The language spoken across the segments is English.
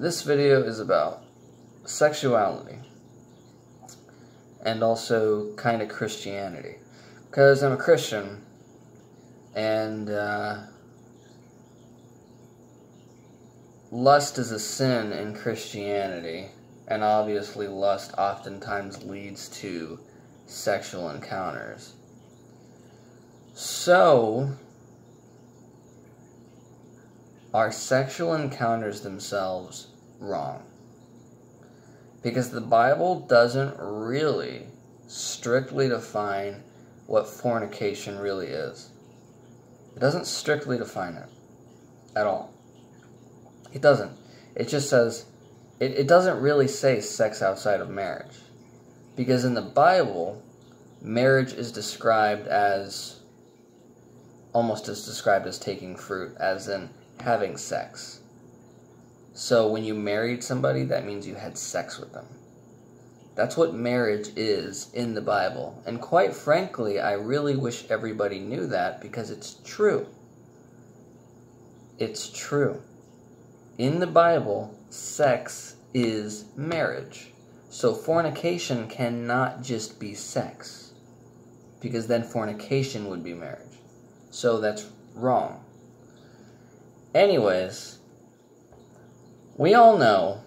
This video is about sexuality and also kind of Christianity, because I'm a Christian and lust is a sin in Christianity, and obviously lust oftentimes leads to sexual encounters. So, are sexual encounters themselves wrong? Because the Bible doesn't really strictly define what fornication really is. It doesn't strictly define it at all. It doesn't. It just says, it doesn't really say sex outside of marriage. Because in the Bible, marriage is described as, almost as described as taking fruit, as in having sex. So when you married somebody, that means you had sex with them. That's what marriage is in the Bible. And quite frankly, I really wish everybody knew that, because it's true. It's true. In the Bible, sex is marriage. So fornication cannot just be sex, because then fornication would be marriage. So that's wrong. Anyways, we all know,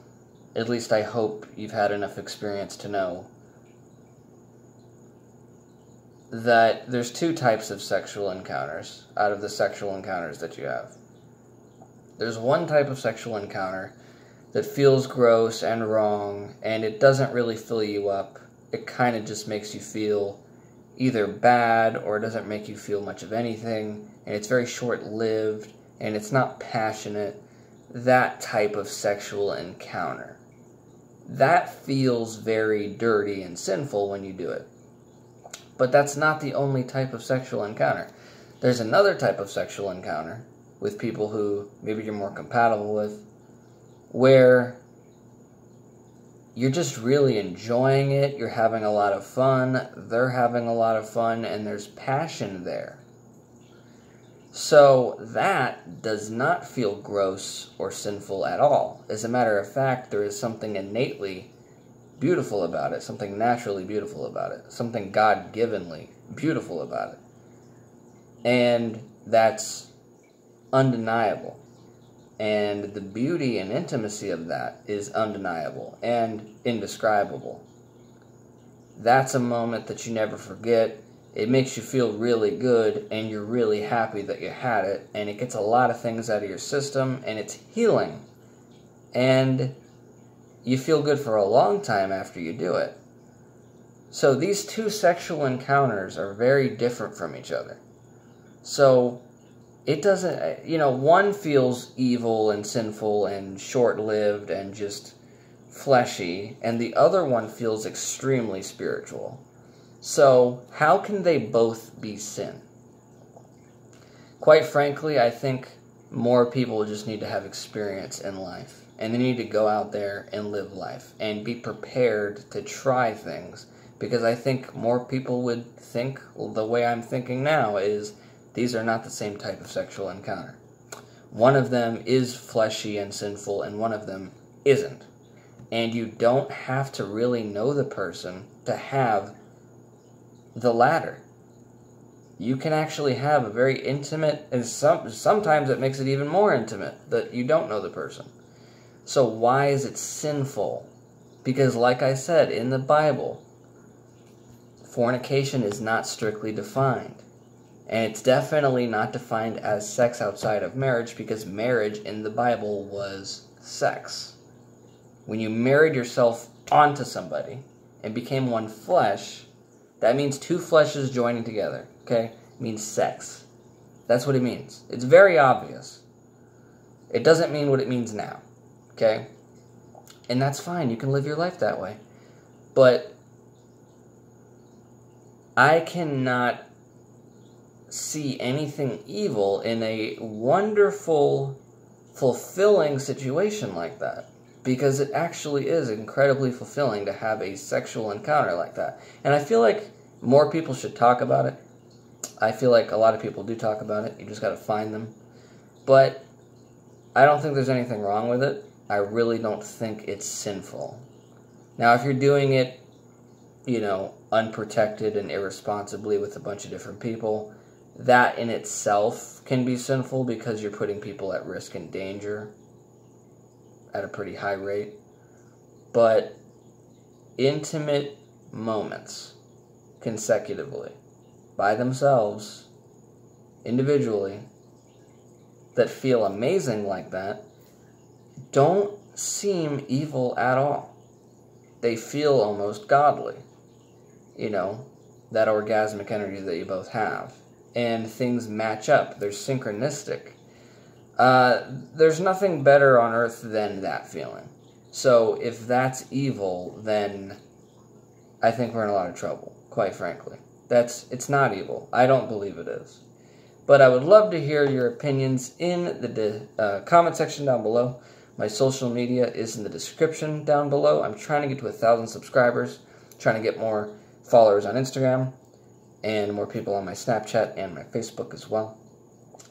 at least I hope you've had enough experience to know, that there's two types of sexual encounters out of the sexual encounters that you have. There's one type of sexual encounter that feels gross and wrong, and it doesn't really fill you up. It kind of just makes you feel either bad, or it doesn't make you feel much of anything, and it's very short-lived, and it's not passionate. That type of sexual encounter. That feels very dirty and sinful when you do it. But that's not the only type of sexual encounter. There's another type of sexual encounter with people who maybe you're more compatible with, where you're just really enjoying it, you're having a lot of fun, they're having a lot of fun, and there's passion there. So that does not feel gross or sinful at all. As a matter of fact, there is something innately beautiful about it, something naturally beautiful about it, something God-givenly beautiful about it. And that's undeniable. And the beauty and intimacy of that is undeniable and indescribable. That's a moment that you never forget. It makes you feel really good, and you're really happy that you had it, and it gets a lot of things out of your system, and it's healing. And you feel good for a long time after you do it. So these two sexual encounters are very different from each other. So it doesn't, one feels evil and sinful and short-lived and just fleshy, and the other one feels extremely spiritual. So, how can they both be sin? Quite frankly, I think more people just need to have experience in life. And they need to go out there and live life. And be prepared to try things. Because I think more people would think, the way I'm thinking now, is these are not the same type of sexual encounter. One of them is fleshy and sinful, and one of them isn't. And you don't have to really know the person to have the latter. You can actually have a very intimate, and sometimes it makes it even more intimate, that you don't know the person. So why is it sinful? Because like I said, in the Bible, fornication is not strictly defined. And it's definitely not defined as sex outside of marriage, because marriage in the Bible was sex. When you married yourself onto somebody and became one flesh, that means two fleshes joining together, okay? It means sex. That's what it means. It's very obvious. It doesn't mean what it means now, okay? And that's fine. You can live your life that way. But I cannot see anything evil in a wonderful, fulfilling situation like that. Because it actually is incredibly fulfilling to have a sexual encounter like that. And I feel like more people should talk about it. I feel like a lot of people do talk about it. You just got to find them. But I don't think there's anything wrong with it. I really don't think it's sinful. Now, if you're doing it, unprotected and irresponsibly with a bunch of different people, that in itself can be sinful because you're putting people at risk and danger at a pretty high rate. But intimate moments consecutively, by themselves, individually, that feel amazing like that, don't seem evil at all. They feel almost godly. That orgasmic energy that you both have. And things match up. They're synchronistic. There's nothing better on earth than that feeling. So if that's evil, then I think we're in a lot of trouble, quite frankly. It's not evil. I don't believe it is. But I would love to hear your opinions in the comment section down below. My social media is in the description down below. I'm trying to get to 1,000 subscribers, trying to get more followers on Instagram, and more people on my Snapchat and my Facebook as well.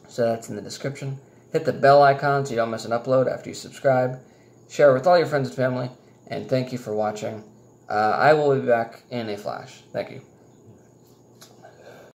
So that's in the description. Hit the bell icon so you don't miss an upload after you subscribe. Share with all your friends and family, and thank you for watching. I will be back in a flash. Thank you.